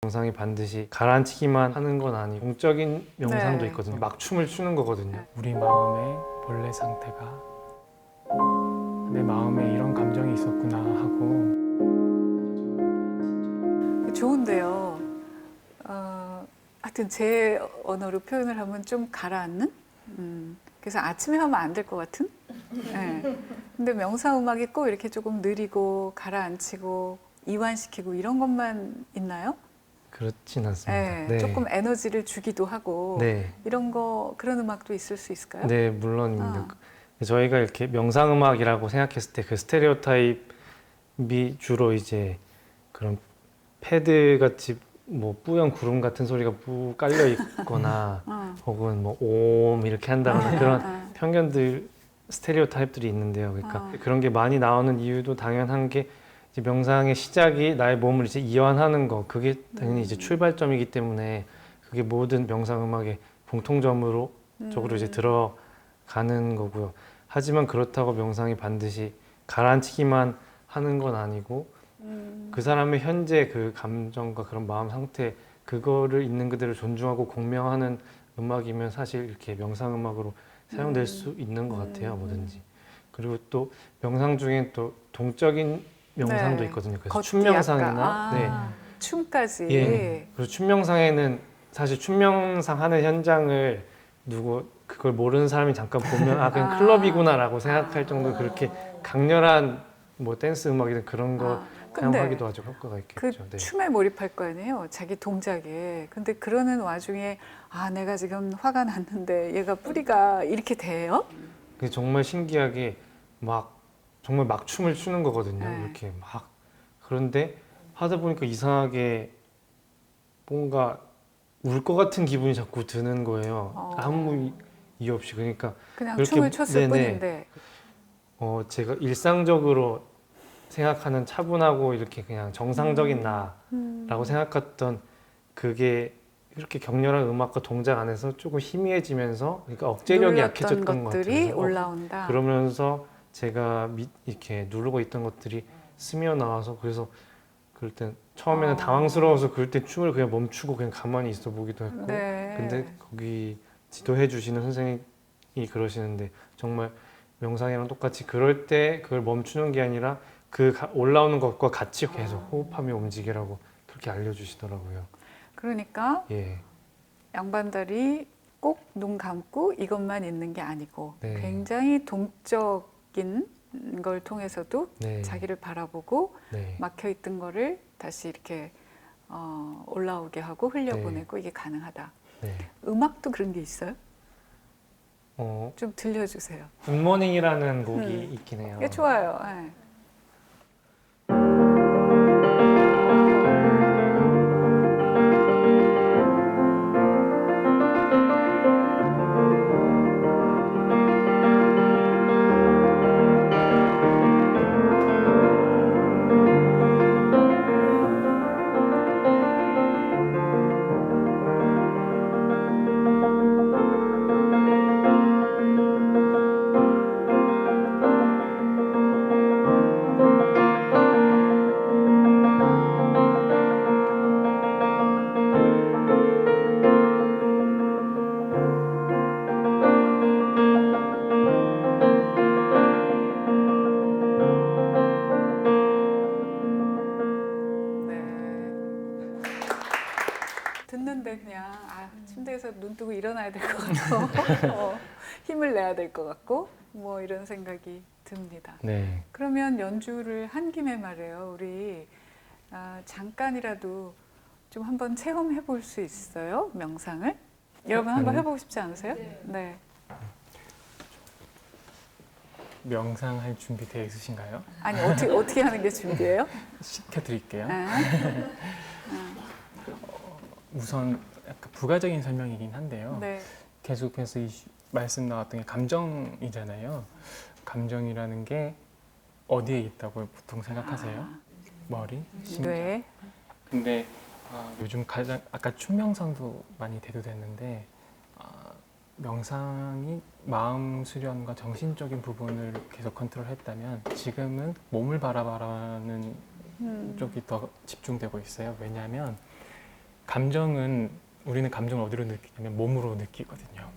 명상이 반드시 가라앉히기만 하는 건 아니고 동적인 명상도 네. 있거든요. 막 춤을 추는 거거든요. 우리 마음의 본래 상태가 내 마음에 이런 감정이 있었구나 하고 좋은데요. 하여튼 제 언어로 표현을 하면 좀 가라앉는? 그래서 아침에 하면 안 될 것 같은? 네. 근데 명상 음악이 꼭 이렇게 조금 느리고 가라앉히고 이완시키고 이런 것만 있나요? 그렇진 않습니다. 네. 네. 조금 에너지를 주기도 하고 네. 이런 거 그런 음악도 있을 수 있을까요? 네, 물론입니다. 아. 저희가 이렇게 명상 음악이라고 생각했을 때 그 스테레오 타입이 주로 이제 그런 패드 같이 뭐 뿌연 구름 같은 소리가 뿌 깔려 있거나 혹은 뭐 옴 이렇게 한다거나 그런 편견들 스테레오 타입들이 있는데요. 그러니까 그런 게 많이 나오는 이유도 당연한 게 이제 명상의 시작이 나의 몸을 이제 이완하는 거 그게 당연히 이제 출발점이기 때문에 그게 모든 명상 음악의 공통점으로 적으로 이제 들어가는 거고요. 하지만 그렇다고 명상이 반드시 가라앉히기만 하는 건 아니고 그 사람의 현재 그 감정과 그런 마음 상태 그거를 있는 그대로 존중하고 공명하는 음악이면 사실 이렇게 명상 음악으로 사용될 수 있는 것 같아요. 뭐든지. 그리고 또 명상 중엔 또 동적인 명상도 네. 있거든요. 그래서 걷기 춤명상이나 약간, 춤까지. 예. 그리고 춤명상에는 사실 춤명상 하는 현장을 누구 그걸 모르는 사람이 잠깐 보면 아 그냥 클럽이구나라고 생각할 정도로 그렇게 강렬한 뭐 댄스 음악이든 그런 거 근데 사용하기도 아주 효과가 그 있겠죠. 네. 춤에 몰입할 거 아니에요. 자기 동작에. 근데 그러는 와중에 내가 지금 화가 났는데 얘가 뿌리가 이렇게 돼요? 그게 정말 신기하게 막 정말 막 춤을 추는 거거든요. 네. 이렇게 막 그런데 하다 보니까 이상하게 뭔가 울 것 같은 기분이 자꾸 드는 거예요. 아무 이유 없이 그러니까 그냥 그렇게- 춤을 췄을 네네. 뿐인데. 제가 일상적으로 생각하는 차분하고 이렇게 그냥 정상적인 나라고 생각했던 그게 이렇게 격렬한 음악과 동작 안에서 조금 희미해지면서 그러니까 억제력이 눌렀던 약해졌던 것 것들이 같아요. 올라온다. 그러면서 제가 이렇게 누르고 있던 것들이 스며 나와서 그래서 그럴 땐 처음에는 당황스러워서 그럴 땐 춤을 그냥 멈추고 그냥 가만히 있어 보기도 했고 네. 근데 거기 지도해 주시는 선생님이 그러시는데 정말 명상이랑 똑같이 그럴 때 그걸 멈추는 게 아니라 올라오는 것과 같이 계속 호흡하며 움직이라고 그렇게 알려주시더라고요. 그러니까 예, 양반다리 꼭 눈 감고 이것만 있는 게 아니고 네. 굉장히 동적인 걸 통해서도 네, 자기를 바라보고 네, 막혀있던 거를 다시 이렇게 올라오게 하고 흘려보내고 이게 가능하다. 네. 음악도 그런 게 있어요? 어, 좀 들려주세요. 굿모닝이라는 곡이 있긴 해요. 이게 좋아요. 네. 듣는데 그냥 침대에서 눈 뜨고 일어나야 될 것 같고 힘을 내야 될 것 같고 뭐 이런 생각이 듭니다. 네. 그러면 연주를 한 김에 말이에요. 우리 잠깐이라도 좀 한번 체험해 볼 수 있어요? 명상을? 여러분 한번 해보고 싶지 않으세요? 네. 명상할 준비 되어 있으신가요? 아니 어떻게 하는 게 준비예요? 시켜드릴게요. 아, 우선 약간 부가적인 설명이긴 한데요. 네. 계속해서 말씀 나왔던 게 감정이잖아요. 감정이라는 게 어디에 있다고 보통 생각하세요? 머리? 심장? 뇌. 근데 요즘 가장 아까 춤명상도 많이 대두됐는데 명상이 마음 수련과 정신적인 부분을 계속 컨트롤했다면 지금은 몸을 바라보는 쪽이 더 집중되고 있어요. 왜냐하면 감정은 우리는 감정을 어디로 느끼냐면 몸으로 느끼거든요.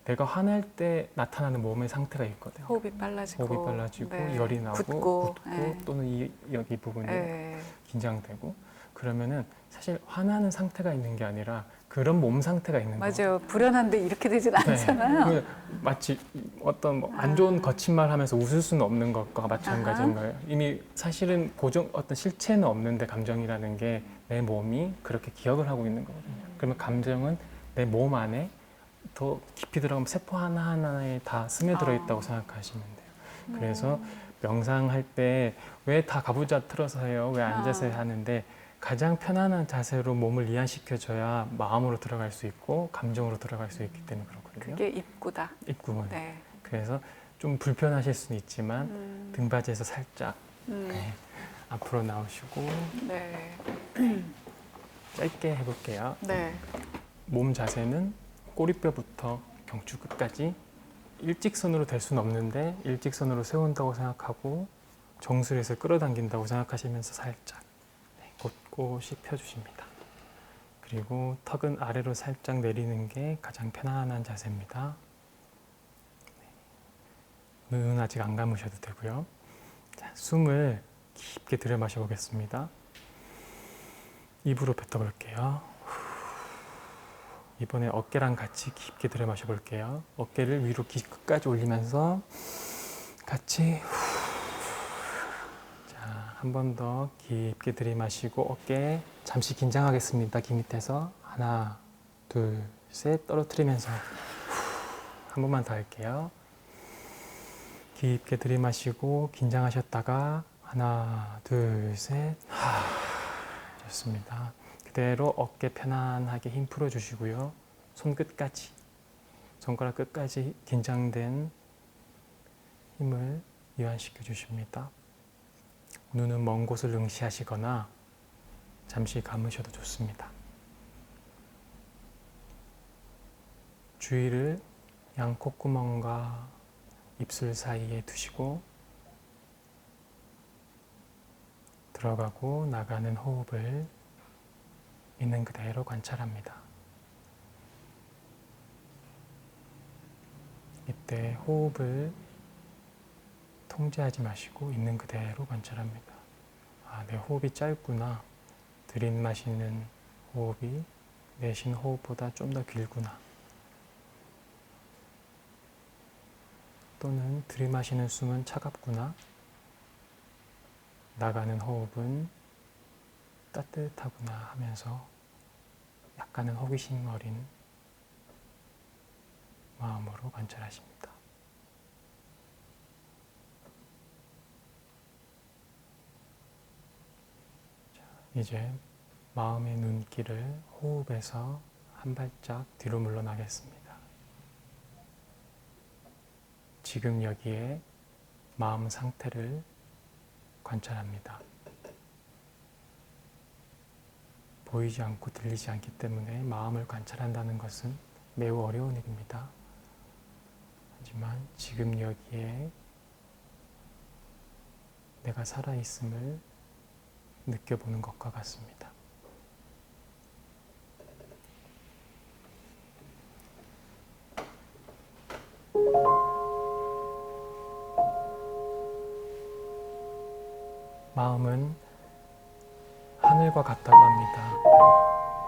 내가 화날 때 나타나는 몸의 상태가 있거든요. 호흡이 빨라지고, 호흡이 빨라지고 네. 열이 나고 굳고, 굳고 예. 또는 여기 부분이 예. 긴장되고 그러면은 사실 화나는 상태가 있는 게 아니라 그런 몸 상태가 있는 거예요. 맞아요. 불안한데 이렇게 되진 않잖아요. 마치 어떤 뭐 안 좋은 거친 말 하면서 웃을 수는 없는 것과 마찬가지인 거예요. 이미 사실은 고정 어떤 실체는 없는데 감정이라는 게 내 몸이 그렇게 기억을 하고 있는 거거든요. 그러면 감정은 내 몸 안에 더 깊이 들어가면 세포 하나하나에 다 스며들어 있다고 생각하시면 돼요. 그래서 명상할 때 왜 다 가부좌 틀어서 해요? 왜 앉아서 하는데 가장 편안한 자세로 몸을 이완시켜줘야 마음으로 들어갈 수 있고 감정으로 들어갈 수 있기 때문에 그렇거든요. 그게 입구다. 입구문. 네. 그래서 좀 불편하실 수는 있지만 등받이에서 살짝 네, 앞으로 나오시고 네. 짧게 해볼게요. 네. 몸 자세는 꼬리뼈부터 경추 끝까지 일직선으로 될 수는 없는데 일직선으로 세운다고 생각하고 정수리에서 끌어당긴다고 생각하시면서 살짝 곳곳이 펴주십니다. 그리고 턱은 아래로 살짝 내리는 게 가장 편안한 자세입니다. 눈은 아직 안 감으셔도 되고요. 자, 숨을 깊게 들여 마셔 보겠습니다. 입으로 뱉어볼게요. 이번에 어깨랑 같이 깊게 들여 마셔 볼게요. 어깨를 위로 끝까지 올리면서 같이 한 번 더 깊게 들이마시고 어깨 잠시 긴장하겠습니다. 귀 밑에서 하나, 둘, 셋 떨어뜨리면서 한 번만 더 할게요. 깊게 들이마시고 긴장하셨다가 하나, 둘, 셋 좋습니다. 그대로 어깨 편안하게 힘 풀어주시고요. 손끝까지, 손가락 끝까지 긴장된 힘을 이완시켜 주십니다. 눈은 먼 곳을 응시하시거나 잠시 감으셔도 좋습니다. 주의를 양 콧구멍과 입술 사이에 두시고 들어가고 나가는 호흡을 있는 그대로 관찰합니다. 이때 호흡을 통제하지 마시고 있는 그대로 관찰합니다. 아, 내 호흡이 짧구나. 들이마시는 호흡이 내쉬는 호흡보다 좀 더 길구나. 또는 들이마시는 숨은 차갑구나. 나가는 호흡은 따뜻하구나 하면서 약간은 호기심 어린 마음으로 관찰하십니다. 이제 마음의 눈길을 호흡에서 한 발짝 뒤로 물러나겠습니다. 지금 여기에 마음 상태를 관찰합니다. 보이지 않고 들리지 않기 때문에 마음을 관찰한다는 것은 매우 어려운 일입니다. 하지만 지금 여기에 내가 살아있음을 느껴보는 것과 같습니다. 마음은 하늘과 같다고 합니다.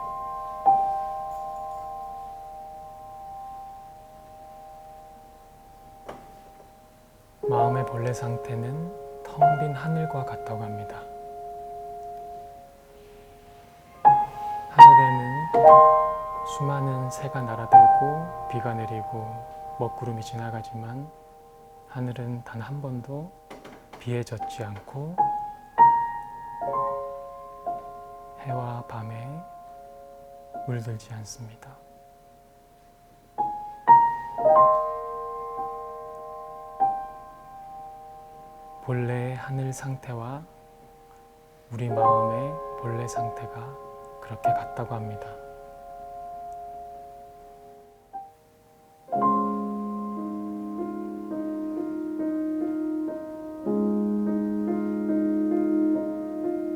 마음의 본래 상태는 텅 빈 하늘과 같다고 합니다. 하늘에는 수많은 새가 날아들고 비가 내리고 먹구름이 지나가지만 하늘은 단 한 번도 비에 젖지 않고 해와 밤에 물들지 않습니다. 본래의 하늘 상태와 우리 마음의 본래 상태가 그렇게 같다고 합니다.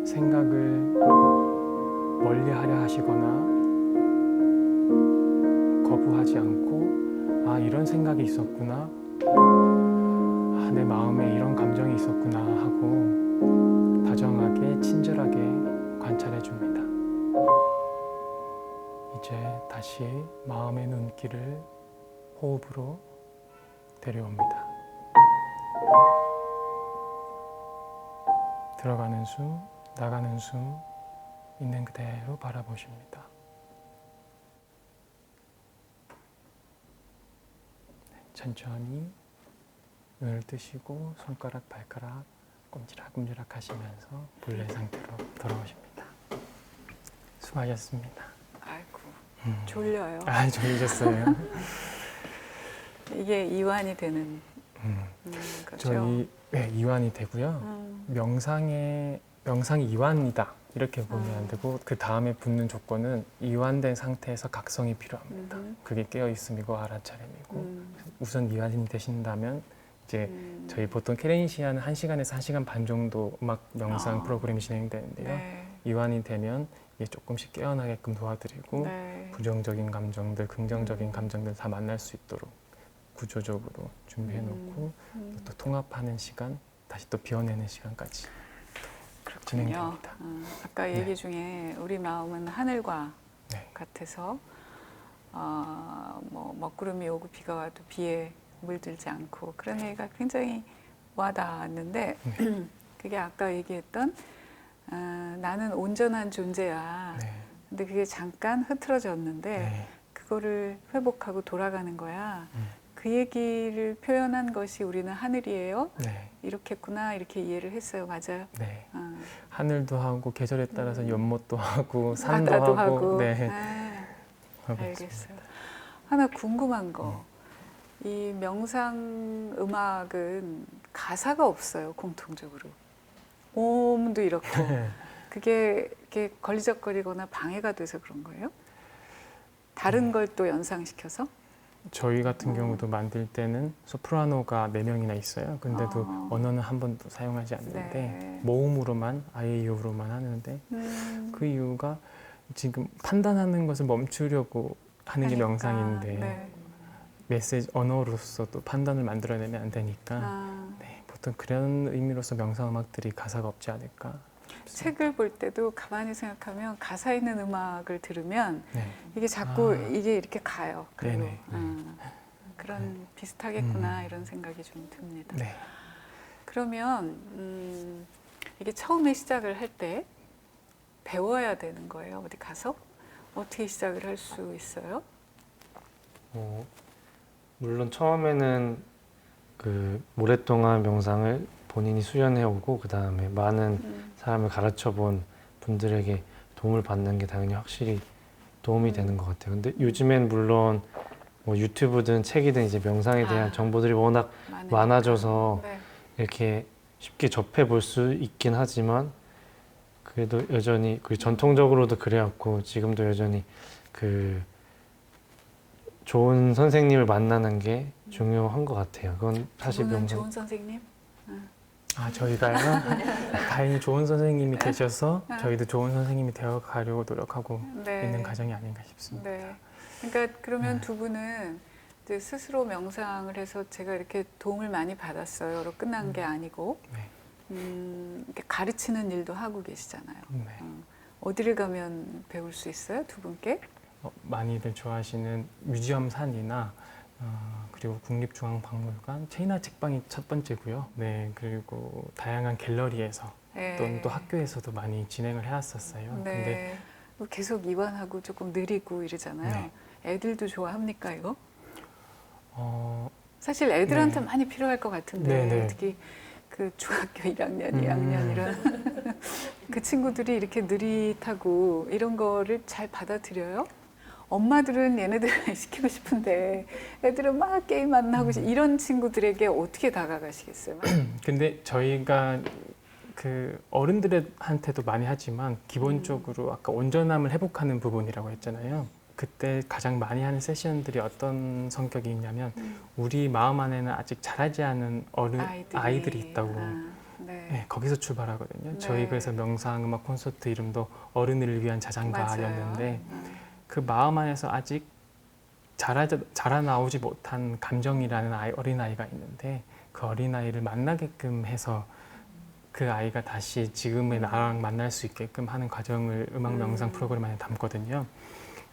생각을 멀리 하려 하시거나 하지 않고 아 이런 생각이 있었구나, 아, 내 마음에 이런 감정이 있었구나 하고 다정하게 친절하게 관찰해 줍니다. 이제 다시 마음의 눈길을 호흡으로 데려옵니다. 들어가는 숨, 나가는 숨 있는 그대로 바라보십니다. 천천히 눈을 뜨시고 손가락, 발가락 꼼지락꼼지락 하시면서 본래 상태로 돌아오십니다. 수고하셨습니다. 아이고 졸려요. 아, 졸리셨어요? 이게 이완이 되는 거죠. 저희 네, 이완이 되고요. 명상이 이완이다 이렇게 보면 안 되고 그 다음에 붙는 조건은 이완된 상태에서 각성이 필요합니다. 그게 깨어 있음이고 알아차림이고 우선 이완이 되신다면 이제 저희 보통 케렌시아는 1시간에서 1시간 반 정도 음악 명상 프로그램이 진행되는데요. 네. 이완이 되면 이게 조금씩 깨어나게끔 도와드리고 네. 부정적인 감정들, 긍정적인 감정들 다 만날 수 있도록 구조적으로 준비해 놓고 또 통합하는 시간, 다시 또 비워내는 시간까지 그렇군요. 진행됩니다. 아까 네. 얘기 중에 우리 마음은 하늘과 네. 같아서 뭐 먹구름이 오고 비가 와도 비에 물들지 않고 그런 얘기가 굉장히 와닿았는데 그게 아까 얘기했던 나는 온전한 존재야. 네. 근데 그게 잠깐 흐트러졌는데 네. 그거를 회복하고 돌아가는 거야. 그 얘기를 표현한 것이 우리는 하늘이에요. 네. 이렇겠구나 이렇게 이해를 했어요. 맞아요. 네. 하늘도 하고 계절에 따라서 연못도 하고 산도 바다도 하고, 네. 하고 알겠어요. 있습니다. 하나 궁금한 거. 이 명상 음악은 가사가 없어요. 공통적으로. 옴도 이렇고. 그게 이렇게 걸리적거리거나 방해가 돼서 그런 거예요? 다른 걸 또 연상시켜서? 저희 같은 경우도 만들 때는 소프라노가 4명이나 있어요. 근데도 언어는 한 번도 사용하지 않는데 네. 모음으로만 아이유로만 하는데 그 이유가 지금 판단하는 것을 멈추려고 하는 게 하니까, 명상인데 네. 메시지 언어로서 또 판단을 만들어내면 안 되니까 네, 보통 그런 의미로서 명상 음악들이 가사가 없지 않을까 싶습니다. 책을 볼 때도 가만히 생각하면 가사 있는 음악을 들으면 네. 이게 자꾸 이게 이렇게 가요. 그리고 네네. 그런 비슷하겠구나 이런 생각이 좀 듭니다. 네. 그러면 이게 처음에 시작을 할 때 배워야 되는 거예요. 어디 가서 어떻게 시작을 할 수 있어요? 물론 처음에는 그 오랫동안 명상을 본인이 수련해 오고 그 다음에 많은 사람을 가르쳐 본 분들에게 도움을 받는 게 당연히 확실히 도움이 되는 것 같아요. 근데 요즘엔 물론 뭐 유튜브든 책이든 이제 명상에 대한 정보들이 워낙 많아져서 네. 이렇게 쉽게 접해 볼 수 있긴 하지만 그래도 여전히 그 전통적으로도 그래왔고 지금도 여전히 그 좋은 선생님을 만나는 게 중요한 것 같아요. 그건 사실 그분은 명상. 좋은 선생님? 아, 저희가요? 다행히 좋은 선생님이 계셔서 저희도 좋은 선생님이 되어 가려고 노력하고 네. 있는 과정이 아닌가 싶습니다. 네. 그러니까 그러면 네. 두 분은 이제 스스로 명상을 해서 제가 이렇게 도움을 많이 받았어요.로 끝난 게 아니고 네. 이렇게 가르치는 일도 하고 계시잖아요. 네. 어디를 가면 배울 수 있어요? 두 분께? 많이들 좋아하시는 뮤지엄 산이나 그리고 국립중앙박물관 체이나 책방이 첫 번째고요. 네, 그리고 다양한 갤러리에서 네. 또 학교에서도 많이 진행을 해왔었어요. 근데 네. 계속 이완하고 조금 느리고 이러잖아요. 네. 애들도 좋아합니까 이거? 어, 사실 애들한테 네. 많이 필요할 것 같은데 네, 네. 특히 그 중학교 1학년, 2학년 이런 그 친구들이 이렇게 느릿하고 이런 거를 잘 받아들여요? 엄마들은 얘네들 시키고 싶은데 애들은 막 게임만 하고 이런 친구들에게 어떻게 다가가시겠어요? 근데 저희가 그 어른들한테도 많이 하지만 기본적으로 아까 온전함을 회복하는 부분이라고 했잖아요. 그때 가장 많이 하는 세션들이 어떤 성격이 있냐면 우리 마음 안에는 아직 자라지 않은 아이들이 있다고 네. 네, 거기서 출발하거든요. 네. 저희 그래서 명상음악 콘서트 이름도 어른을 위한 자장가였는데 맞아요. 그 마음 안에서 아직 자라나오지 못한 감정이라는 어린아이가 있는데 그 어린아이를 만나게끔 해서 그 아이가 다시 지금의 나랑 만날 수 있게끔 하는 과정을 음악 명상 프로그램 안에 담거든요.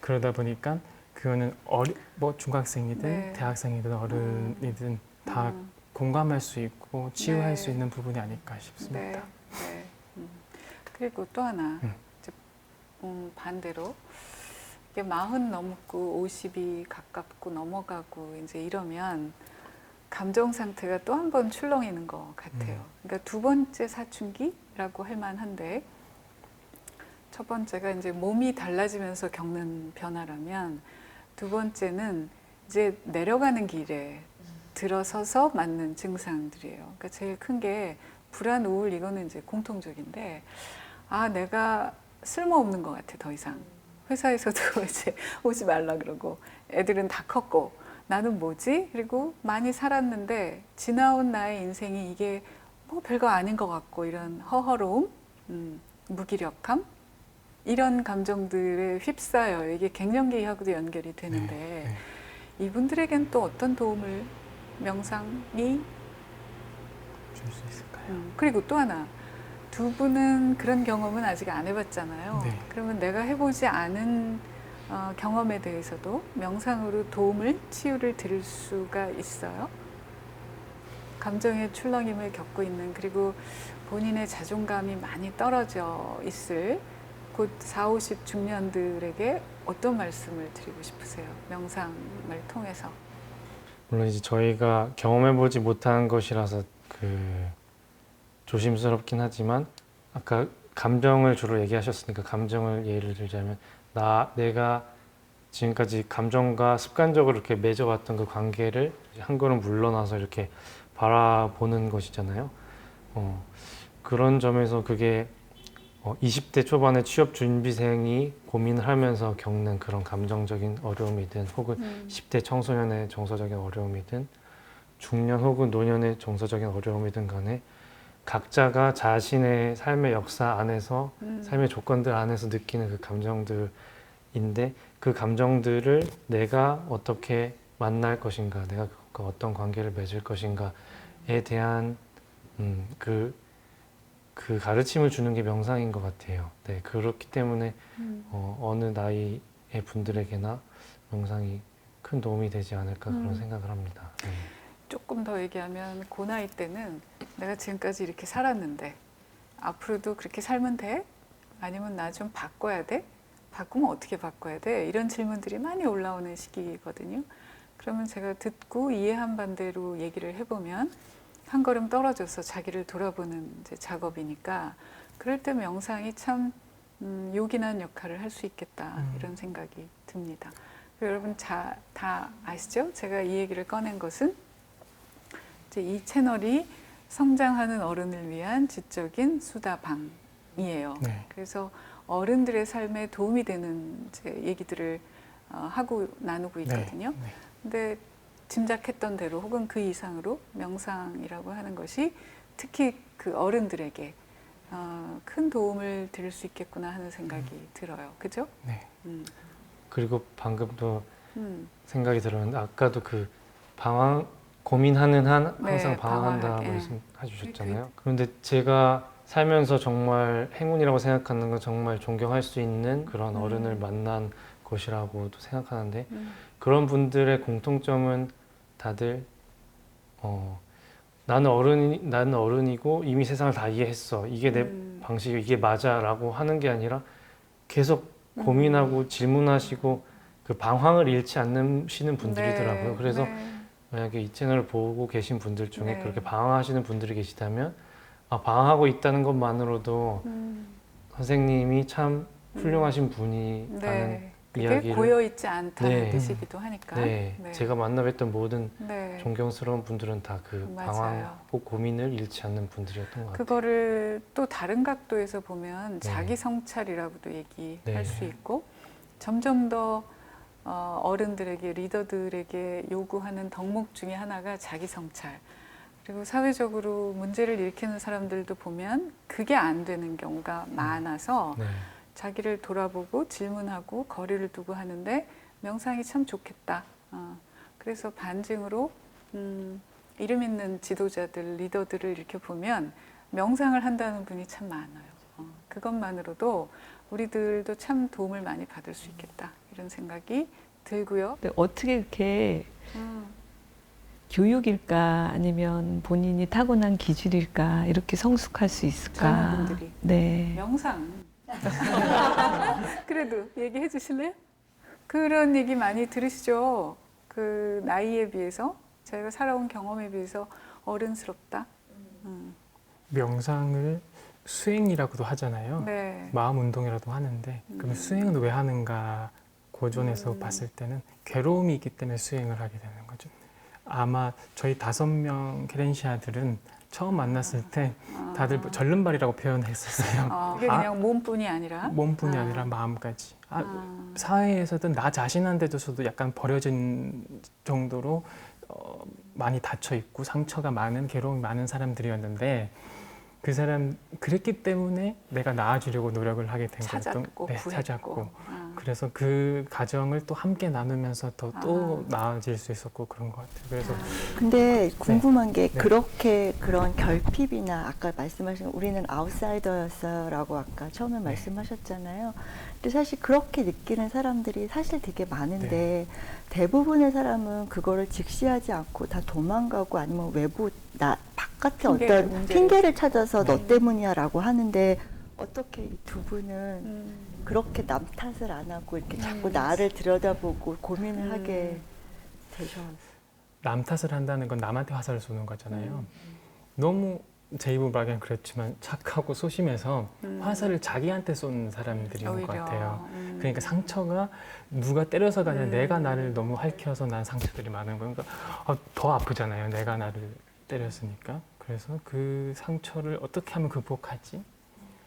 그러다 보니까 그거는 뭐 중학생이든 네. 대학생이든 어른이든 다 공감할 수 있고 치유할 네. 수 있는 부분이 아닐까 싶습니다. 네. 네. 그리고 또 하나 이제, 반대로 이게 40 넘고 50이 가깝고 넘어가고 이제 이러면 감정 상태가 또 한 번 출렁이는 것 같아요. 그러니까 두 번째 사춘기라고 할 만한데 첫 번째가 이제 몸이 달라지면서 겪는 변화라면 두 번째는 이제 내려가는 길에 들어서서 맞는 증상들이에요. 그러니까 제일 큰 게 불안, 우울 이거는 이제 공통적인데 아 내가 쓸모없는 것 같아 더 이상. 회사에서도 이제 오지 말라 그러고 애들은 다 컸고 나는 뭐지? 그리고 많이 살았는데 지나온 나의 인생이 이게 뭐 별거 아닌 것 같고 이런 허허로움, 무기력함 이런 감정들에 휩싸여요. 이게 갱년기하고도 연결이 되는데 이분들에겐 또 어떤 도움을 명상이 줄 수 있을까요? 그리고 또 하나 두 분은 그런 경험은 아직 안 해봤잖아요. 네. 그러면 내가 해보지 않은 경험에 대해서도 명상으로 도움을, 치유를 드릴 수가 있어요. 감정의 출렁임을 겪고 있는 그리고 본인의 자존감이 많이 떨어져 있을 곧 40, 50 중년들에게 어떤 말씀을 드리고 싶으세요? 명상을 통해서. 물론 이제 저희가 경험해보지 못한 것이라서 조심스럽긴 하지만 아까 감정을 주로 얘기하셨으니까 감정을 예를 들자면 내가 지금까지 감정과 습관적으로 이렇게 맺어왔던 그 관계를 한 걸음 물러나서 이렇게 바라보는 것이잖아요. 그런 점에서 그게 20대 초반의 취업 준비생이 고민을 하면서 겪는 그런 감정적인 어려움이든 혹은 10대 청소년의 정서적인 어려움이든 중년 혹은 노년의 정서적인 어려움이든 간에 각자가 자신의 삶의 역사 안에서 삶의 조건들 안에서 느끼는 그 감정들인데 그 감정들을 내가 어떻게 만날 것인가 내가 그것과 어떤 관계를 맺을 것인가에 대한 그 가르침을 주는 게 명상인 것 같아요. 네, 그렇기 때문에 어느 나이의 분들에게나 명상이 큰 도움이 되지 않을까 그런 생각을 합니다. 네. 조금 더 얘기하면 그 나이 때는 내가 지금까지 이렇게 살았는데 앞으로도 그렇게 살면 돼? 아니면 나 좀 바꿔야 돼? 바꾸면 어떻게 바꿔야 돼? 이런 질문들이 많이 올라오는 시기거든요. 그러면 제가 듣고 이해한 반대로 얘기를 해보면 한 걸음 떨어져서 자기를 돌아보는 이제 작업이니까 그럴 때 명상이 참 요긴한 역할을 할 수 있겠다 이런 생각이 듭니다. 여러분 다 아시죠? 제가 이 얘기를 꺼낸 것은 이제 이 채널이 성장하는 어른을 위한 지적인 수다방이에요. 네. 그래서 어른들의 삶에 도움이 되는 이제 얘기들을 나누고 있거든요. 네. 근데 짐작했던 대로 혹은 그 이상으로 명상이라고 하는 것이 특히 그 어른들에게 큰 도움을 드릴 수 있겠구나 하는 생각이 들어요. 그죠? 네. 그리고 방금도 생각이 들었는데 아까도 그 고민하는 한 항상 네, 방황한다 방황하게. 말씀해 주셨잖아요. 그런데 제가 살면서 정말 행운이라고 생각하는 건 정말 존경할 수 있는 그런 어른을 만난 것이라고도 생각하는데 그런 분들의 공통점은 다들 나는 어른이고 이미 세상을 다 이해했어. 이게 내 방식이 이게 맞아라고 하는 게 아니라 계속 고민하고 질문하시고 그 방황을 잃지 않으시는 분들이더라고요. 네, 그래서 네. 만약에 이 채널을 보고 계신 분들 중에 네. 그렇게 방황하시는 분들이 계시다면 방황하고 있다는 것만으로도 선생님이 참 훌륭하신 분이라는 네. 그게 이야기를 고여 있지 않다는 네. 뜻이기도 하니까. 네, 제가 만나뵀던 모든 네. 존경스러운 분들은 다 그 맞아요. 방황하고 고민을 잃지 않는 분들이었던 것 같아요. 그거를 또 다른 각도에서 보면 네. 자기 성찰이라고도 얘기할 네. 수 있고 점점 더 어른들에게 리더들에게 요구하는 덕목 중에 하나가 자기 성찰. 그리고 사회적으로 문제를 일으키는 사람들도 보면 그게 안 되는 경우가 많아서 자기를 돌아보고 질문하고 거리를 두고 하는데 명상이 참 좋겠다 그래서 반증으로 이름 있는 지도자들, 리더들을 이렇게 보면 명상을 한다는 분이 참 많아요. 그것만으로도 우리들도 참 도움을 많이 받을 수 있겠다 이런 생각이 들고요. 근데 어떻게 그렇게 교육일까 아니면 본인이 타고난 기질일까 이렇게 성숙할 수 있을까? 젊은 분들이. 네. 명상. 그래도 얘기해 주실래요? 그런 얘기 많이 들으시죠? 그 나이에 비해서 자기가 살아온 경험에 비해서 어른스럽다. 명상을 수행이라고도 하잖아요. 네. 마음 운동이라도 하는데 그럼 수행은 왜 하는가 고전에서 봤을 때는 괴로움이 있기 때문에 수행을 하게 되는 거죠. 아마 저희 5명 케렌시아들은 처음 만났을 때 다들 절름발이라고 표현했었어요. 그게 그냥 몸뿐이 아니라 몸뿐이 아니라 마음까지. 사회에서든 나 자신한테도 약간 버려진 정도로 많이 닫혀 있고 상처가 많은 괴로움이 많은 사람들이었는데 그 사람 그랬기 때문에 내가 나아지려고 노력을 하게 된 거였던 찾았고 구했고. 찾았고 그래서 그 과정을 또 함께 나누면서 또 나아질 수 있었고 그런 것 같아요. 그래서 근데 궁금한 게 네. 그렇게 그런 결핍이나 아까 말씀하신 우리는 아웃사이더였어라고 아까 처음에 말씀하셨잖아요. 근데 사실 그렇게 느끼는 사람들이 사실 되게 많은데 대부분의 사람은 그거를 직시하지 않고 다 도망가고 아니면 외부 바깥에 어떤 핑계를 찾아서 너 때문이야라고 하는데 어떻게 이 두 분은 그렇게 남 탓을 안 하고 이렇게 자꾸 나를 들여다보고 고민을 하게 되셨어요? 남 탓을 한다는 건 남한테 화살을 쏘는 거잖아요. 너무 제 입으로 말하기는 그렇지만 착하고 소심해서 화살을 자기한테 쏘는 사람들인 것 같아요. 그러니까 상처가 누가 때려서가 아니라 내가 나를 너무 핥혀서 난 상처들이 많은 거예요. 그러니까 더 아프잖아요. 내가 나를 때렸으니까. 그래서 그 상처를 어떻게 하면 극복하지?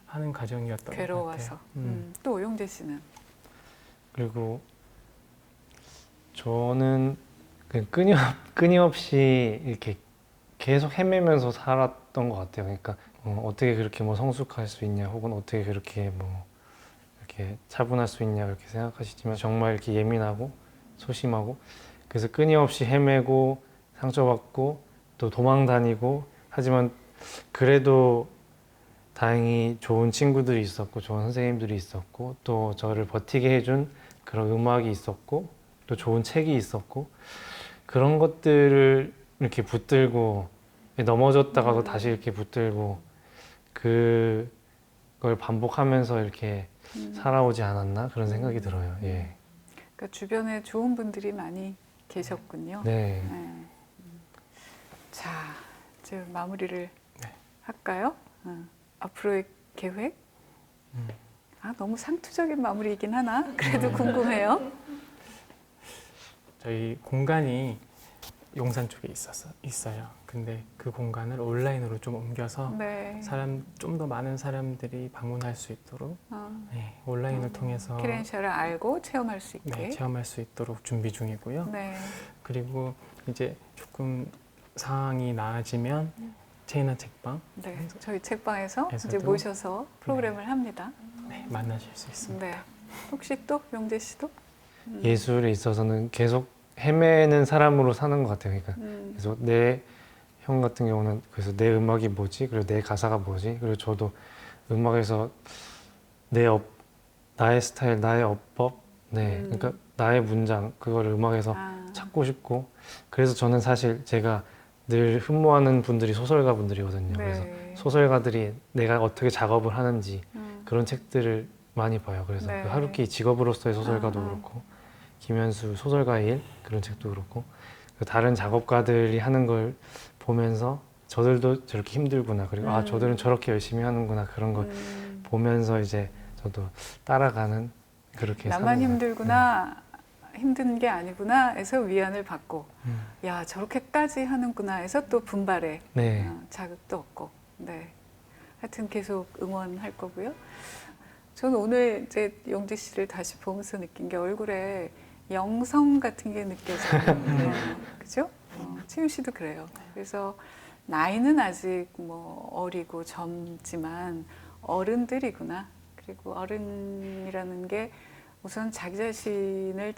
하는 과정이었던 괴로워서. 것 같아요. 또 오영재 씨는? 그리고 저는 그냥 끊임없이 이렇게 계속 헤매면서 살았던 것 같아요. 그러니까 어떻게 그렇게 뭐 성숙할 수 있냐, 혹은 어떻게 그렇게 뭐 이렇게 차분할 수 있냐 이렇게 생각하시지만 정말 이렇게 예민하고 소심하고 그래서 끊임없이 헤매고 상처받고 또 도망 다니고 하지만 그래도 다행히 좋은 친구들이 있었고 좋은 선생님들이 있었고 또 저를 버티게 해준 그런 음악이 있었고 또 좋은 책이 있었고 그런 것들을 이렇게 붙들고 넘어졌다가도 다시 이렇게 붙들고 그걸 반복하면서 이렇게 살아오지 않았나 그런 생각이 들어요. 예. 그러니까 주변에 좋은 분들이 많이 계셨군요. 네. 자, 이제 마무리를 할까요? 앞으로의 계획? 너무 상투적인 마무리이긴 하나? 그래도 궁금해요. 저희 공간이 용산 쪽에 있어요. 근데 그 공간을 온라인으로 좀 옮겨서 네. 좀 더 많은 사람들이 방문할 수 있도록 온라인을 통해서 케렌시아를 알고 체험할 수 있게. 체험할 수 있도록 준비 중이고요. 네. 그리고 이제 조금 상황이 나아지면 체이나 책방 네. 저희 책방에서 이제 에서도 모셔서 프로그램을 합니다. 만나실 수 있습니다. 네. 혹시 또 영재 씨도? 예술에 있어서는 계속 헤매는 사람으로 사는 것 같아요. 그러니까 그래서 내 형 같은 경우는 그래서 내 음악이 뭐지? 그리고 내 가사가 뭐지? 그리고 저도 음악에서 나의 스타일, 나의 어법, 그러니까 나의 문장 그거를 음악에서 찾고 싶고 그래서 저는 사실 제가 늘 흠모하는 분들이 소설가 분들이거든요. 네. 그래서 소설가들이 내가 어떻게 작업을 하는지 그런 책들을 많이 봐요. 그래서 네. 그 하루키 직업으로서의 소설가도 그렇고 김현수 소설가의 일 그런 책도 그렇고 다른 작업가들이 하는 걸 보면서 저들도 저렇게 힘들구나 그리고 저들은 저렇게 열심히 하는구나 그런 걸 보면서 이제 저도 따라가는 그렇게 나만 사는 것 힘들구나 힘든 게 아니구나 해서 위안을 받고 야 저렇게까지 하는구나 해서 또 분발에 네. 자극도 얻고 네 하여튼 계속 응원할 거고요. 저는 오늘 이제 영재 씨를 다시 보면서 느낀 게 얼굴에 영성 같은 게 느껴져요. 그죠? 치윤 씨도 그래요. 그래서 나이는 아직 뭐 어리고 젊지만 어른들이구나. 그리고 어른이라는 게 우선 자기 자신을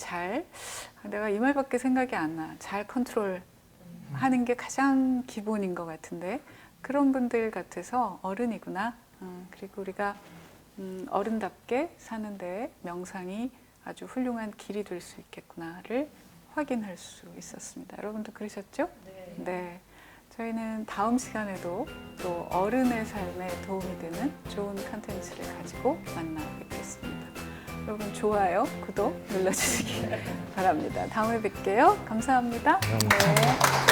내가 이 말밖에 생각이 안 나. 잘 컨트롤 하는 게 가장 기본인 것 같은데 그런 분들 같아서 어른이구나. 그리고 우리가 어른답게 사는데 명상이 아주 훌륭한 길이 될 수 있겠구나를 확인할 수 있었습니다. 여러분도 그러셨죠? 네. 저희는 다음 시간에도 또 어른의 삶에 도움이 되는 좋은 컨텐츠를 가지고 만나 뵙겠습니다. 여러분 좋아요, 구독 눌러주시기 바랍니다. 다음에 뵐게요. 감사합니다. 감사합니다. 네.